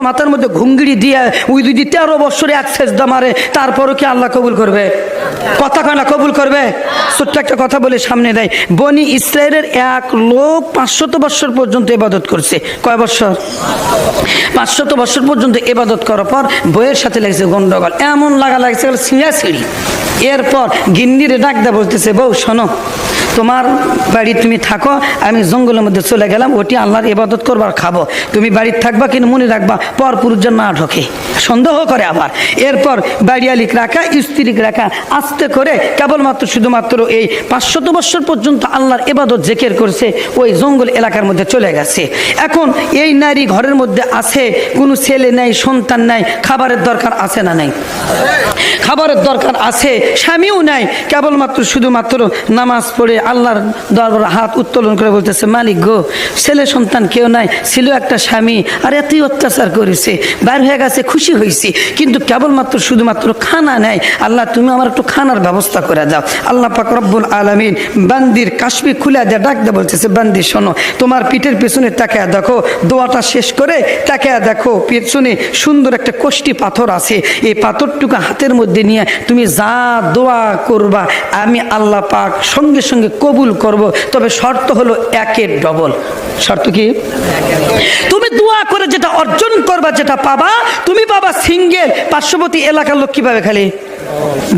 মাথার মধ্যে ঘুঙ্গিড়ি দিয়ে ওই যদি 13 বছরে এক সেজদা মারে, তারপরও কি আল্লাহ কবুল করবে? কথা কয় না কবুল করবে? ছোট্ট একটা কথা বলে সামনে দেয়, বনি ইসরায়েলের এক লোক 500 বছর পর্যন্ত ইবাদত করছে। কয় বছর? 500 বছর পর্যন্ত ইবাদত করার পর বইয়ের সাথে লাগছে গন্ডগোল, এমন লাগছে ছিঁড়াছিঁড়ি। এরপর গিন্নিরে ডাক দেয়া বলতেছে, বউ শোনো, তোমার বাড়ি তুমি থাকো, আমি জঙ্গলের মধ্যে চলে গেলাম, ওটি আল্লাহর ইবাদত করবার খাবো, তুমি বাড়িতে থাকবা, কিন্তু মনে রাখবা পর পুরুষজন না ঢোকে, সন্দেহ করে আবার। এরপর বাড়িয়ালিক রাখা, স্ত্রীক রাখা, আস্তে করে কেবলমাত্র শুধুমাত্র এই 500 বছর পর্যন্ত আল্লাহর ইবাদত জিকির করছে, ওই জঙ্গল এলাকার মধ্যে চলে গেছে। এখন এই নারী ঘরের মধ্যে আছে, কোনো ছেলে নেই, সন্তান নাই, খাবারের দরকার আছে না নাই? খাবারের দরকার আছে, স্বামীও নাই, কেবলমাত্র শুধুমাত্র নামাজ পড়ে আল্লাহর দরবারে হাত উত্তোলন করে বলতেছে, মালিক গো, ছেলে সন্তান কেউ নাই, ছিল একটা স্বামী, আর এতই অত্যাচার করেছে, বাইর হয়ে গেছে, খুশি হয়েছি, কিন্তু কেবলমাত্র শুধুমাত্র খানা নেই, আল্লাহ তুমি আমার একটু খানার ব্যবস্থা করে দাও। আল্লাহ পাক রব্বুল আলামিন বান্দির কাশ্মীর খুলে দেয়া ডাক দেয়া বলতেছে, বান্দি শোনো, তোমার পিঠের পেছনে তাকায়া দেখো, দোয়াটা শেষ করে তাকায়া দেখো, পেছনে সুন্দর একটা কষ্টি পাথর আছে, এই পাথরটুকু হাতের মধ্যে নিয়ে তুমি যা দোয়া করবা আমি আল্লাহ পাক সঙ্গে সঙ্গে কবুল করব, তবে শর্ত হলো একের ডবল। শর্ত কি? তুমি দোয়া করে যেটা অর্জন করবা, যেটা পাবা, তুমি পাবা সিঙ্গেল, পার্শ্ববর্তী এলাকার লোক কি পাবে? খালি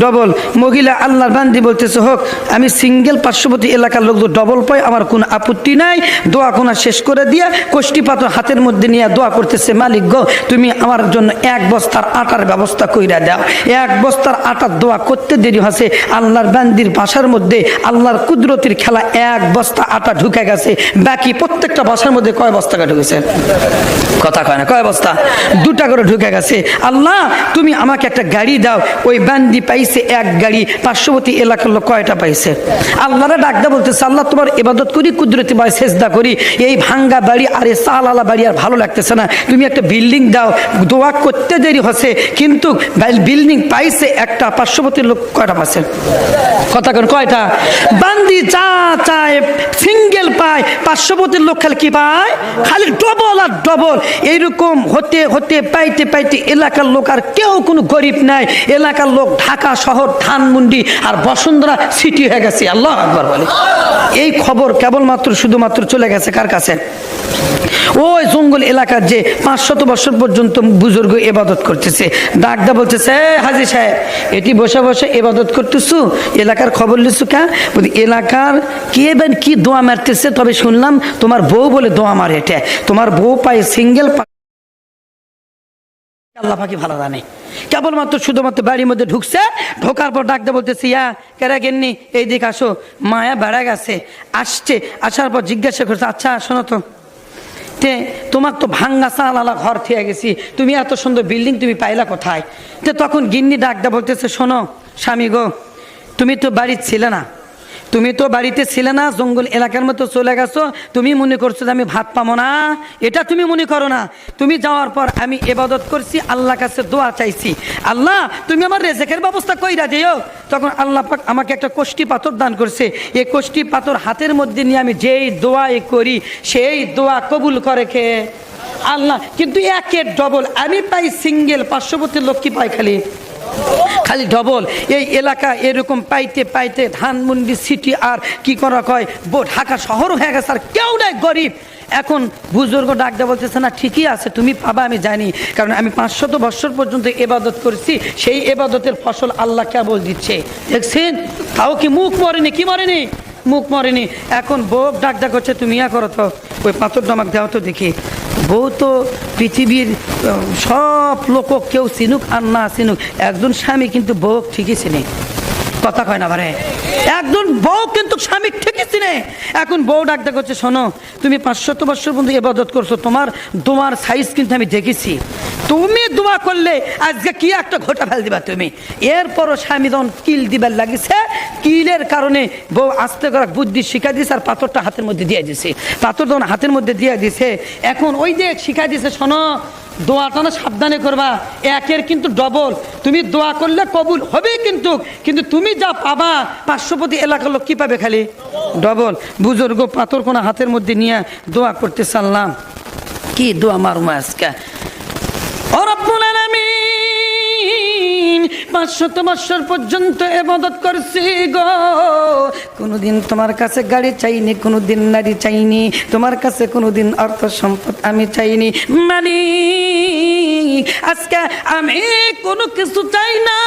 ডবল। মহিলা আল্লাহর বান্দি বলতেছে, হোক আমি সিঙ্গেল, পার্শ্ববর্তী এলাকার লোক ডবল পাই, আমার কোনো আপত্তি নাই। দোয়া কোনা শেষ করে দিয়া কষ্টি পাথর হাতের মধ্যে নিয়ে দোয়া করতেছে, মালিক গো, তুমি আমার জন্য 1 বস্তার আটার ব্যবস্থা কইরা দাও। 1 বস্তার আটার দোয়া করতে দেরি হয়েছে, আল্লাহর বান্দির বাসার মধ্যে আল্লাহর কুদরতির খেলা 1 বস্তা আটা ঢুকে গেছে। বাকি প্রত্যেকটা বাসার মধ্যে কয় বস্তা ঢুকেছে? কথা কয় না, কয় বস্তা? 2টা করে ঢুকে গেছে। আল্লাহ তুমি আমাকে একটা গাড়ি দাও। ওই বান্দি পাইছে 1 গাড়ি, পার্শ্ববর্তী এলাকার লোক কয়টা পাইছে? আল্লাহরা ডাকদা বলতেছে, আল্লাহ তোমার ইবাদত করি, কুদরতি ভাবে সেজদা করি, এই ভাঙ্গা বাড়ি আর এই চালালা বাড়ি আর ভালো লাগতেছে না, তুমি একটা বিল্ডিং দাও। দোয়া করতে দেরি হচ্ছে, কিন্তু বিল্ডিং পাইছে একটা, পার্শ্ববর্তী লোক কয়টা পাইছে? কথা কেন, কয়টা? বান্দি যা চায় সিঙ্গেল পায়, পার্শ্ববর্তীর লোক খালি কি পায়? খালি ডবল আর ডবল। এইরকম হতে হতে পাইতে পাইতে এলাকার লোক আর কেউ কোনো গরিব নাই, এলাকার লোক ঢাকা শহর, ধানমন্ডি আর বসুন্ধরা সিটি হয়ে গেছে। আল্লাহু আকবার বলে। এই খবর কেবলমাত্র শুধুমাত্র চলে গেছে কার কাছে? ওই জঙ্গল এলাকার যে 500 বছর পর্যন্ত বুজুর্গ ইবাদত করতেছে। ডাকদা বলতেছে, হাজী সাহেব, এটি বসে বসে ইবাদত করতেছু, এলাকার খবর লিছু কা? বলি এলাকার কে বেন কি দোয়া মারতেছে, তবে শুনলাম তোমার বউ বলে দোয়া মারে, এটা তোমার বউ পায় সিঙ্গেল। আল্লাহ পাকি ভালো জানে। কেবলমাত্র শুধুমাত্র বাড়ির মধ্যে ঢুকছে, ঢোকার পর ডাকতে বলতেছি, ইয়া কেরা গেননি, এই দিক আসো। মায়া বেড়া গেছে, আসছে, আসার পর জিজ্ঞাসা করছে, আচ্ছা শোনো তো, তোমার তো ভাঙ্গা চালালা ঘর থেকে গেছি, তুমি এত সুন্দর বিল্ডিং তুমি পাইলা কোথায়? তখন গিন্নি ডাকদা বলতেছে, শোনো স্বামী গো, তুমি তো বাড়িতে ছিলে না, তুমি তো বাড়িতে ছিলে না, জঙ্গল এলাকার মতো চলে গেছো, তুমি মনে করছো যে আমি ভাত পাবো না, এটা তুমি মনে করো না। তুমি যাওয়ার পর আমি ইবাদত করছি, আল্লাহর কাছে দোয়া চাইছি, আল্লাহ তুমি আমার রেজেকের ব্যবস্থা কইরা দিও। তখন আল্লাহ পাক আমাকে একটা কষ্টি পাথর দান করছে, এই কষ্টি পাথর হাতের মধ্যে নিয়ে আমি যেই দোয়া করি, সেই দোয়া কবুল করে কে? আল্লাহ। কিন্তু একের ডবল আমি পাই সিঙ্গেল, পার্শ্ববর্তী লোক কি পাই? খালি ডবল। এই এলাকা এরকম পাইতে পাইতে ধানমন্ডি সিটি আর কি করা কয় ঢাকা শহর হয়ে গেছে, আর কেউ নাই, গরিব। এখন বুজুর্গ ডাকদা বলতেছে, না ঠিকই আছে, তুমি পাবা, আমি জানি, কারণ আমি 500 বছর পর্যন্ত ইবাদত করছি, সেই ইবাদতের ফসল আল্লাহ কেবল দিচ্ছে, দেখছেন? তাও কি মুখ মরেনি? কি মরেনি? মুখ মরেনি। এখন বউ ডাকদা করছে, তুমি ইয়া করো তো, ওই পাথরটা আমাকে দেওয়া তো দেখি। বউ তো পৃথিবীর সব লোক কেউ চিনুক আর না চিনুক, একজন স্বামী কিন্তু বউ ঠিকই চিনে। কথা কয় না বারে, একজন বউ কিন্তু স্বামী ঠিকই চিনে। এখন বউ ডাকতে করছে, শোনো, তুমি 500 বছর পর্যন্ত ইবাদত করছো, তোমার দোয়ার সাইজ কিন্তু আমি দেখেছি, তুমি দোয়া করলে আজকে কি একটা ঘটা ফেল দিবা তুমি। এরপরও স্বামী যখন কিল দিবার লাগিছে, কিলের কারণে বউ আস্তে করে বুদ্ধি শিখা দিছে, আর পাথরটা হাতের মধ্যে দিয়ে দিছে। পাথর যখন হাতের মধ্যে দিয়ে দিছে, এখন ওই যে শিখা দিছে, শোনো দোয়াটা না সাবধানে করবা, একের কিন্তু ডবল, তুমি দোয়া করলে কবুল হবে, কিন্তু কিন্তু তুমি যা পাবা পার্শ্ববর্তী এলাকার লোক কি পাবে? খালি ডবল। বুজুর্গ পাথর কোনা হাতের মধ্যে নিয়ে দোয়া করতে চাললাম, কি দোয়া মারুম আজকে? ও রব্বুল আলামিন 500 বছর পর্যন্ত ইবাদত করছি গো, কোনোদিন তোমার কাছে গাড়ি চাইনি, কোনোদিন নারী চাইনি, তোমার কাছে কোনোদিন অর্থ সম্পদ আমি চাইনি। মালিক আজকে আমি কোনো কিছু চাই না,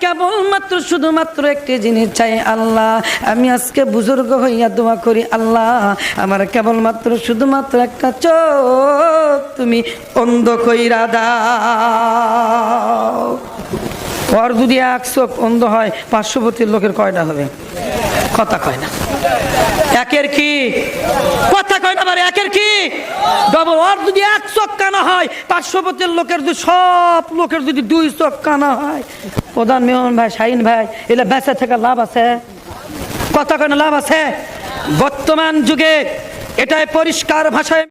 কেবলমাত্র শুধুমাত্র একটি জিনিস চাই। আল্লাহ আমি আজকে বুজুর্গ হইয়া দোয়া করি, আল্লাহ আমার কেবলমাত্র শুধুমাত্র একটা চোখ তুমি অন্ধ কইরা দাও। ওর যদি এক চোখ অন্ধ হয়, পার্শ্ববর্তীর লোকের কয়টা হবে? কথা কয় না, একের কি কথা কয় না, মানে একের কি ডবল। ওর যদি এক চোখ কানা হয়, পার্শ্ববর্তীর লোকের যদি সব লোকের যদি 2 চোখ কানা হয়, প্রধান মেহমান ভাই, শাহিন ভাই, এগুলো বেঁচে থেকে লাভ আছে? কথা কয় না লাভ আছে? বর্তমান যুগে এটাই পরিষ্কার ভাষায়